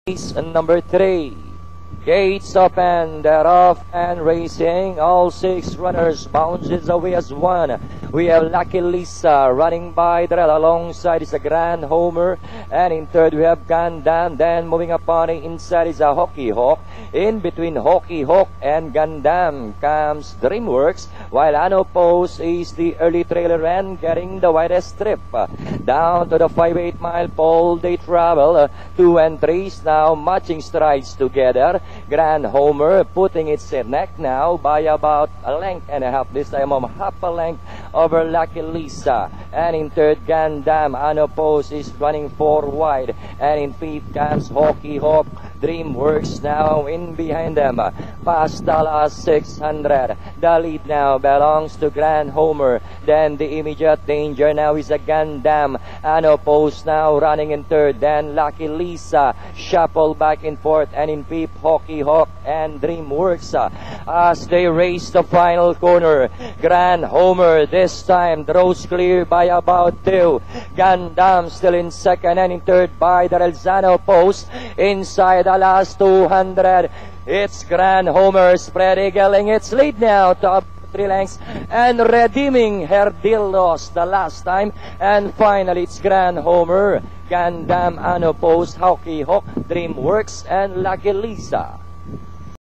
Race number 3. Gates open, they're off and racing. All 6 runners bounces away as one. We have Lucky Lisa running by the rail. Alongside is a Grand Homer. And in third we have Gandam. Then moving up on the inside is a Hockey Hawk. In between Hockey Hawk and Gandam comes Dreamworks. While Anopos is the early trailer and getting the widest strip. Down to the 5-8 mile pole they travel. 2 and 3 now matching strides together. Grand Homer putting its neck now by about a length and a half. This time half a length over Lucky Lisa. And in third, Gandam. Anopos is running 4 wide. And in fifth comes Hockey Hawk. Dreamworks now in behind them. Past the last 600. The lead now belongs to Grand Homer. Then the immediate danger now is a Gandam. Anopos now running in third. Then Lucky Lisa shuffle back and forth. And in fifth, Hockey Hawk and Dreamworks. As they race the final corner, Grand Homer this time draws clear by about 2. Gandam still in second, and in third by the Relzano post. Inside the last 200, it's Grand Homer spread eagling its lead now to 3 lengths and redeeming her deal lost the last time. And finally it's Grand Homer, Gandam, Anopos, Hockey Hawk, Dreamworks and Lucky Lisa.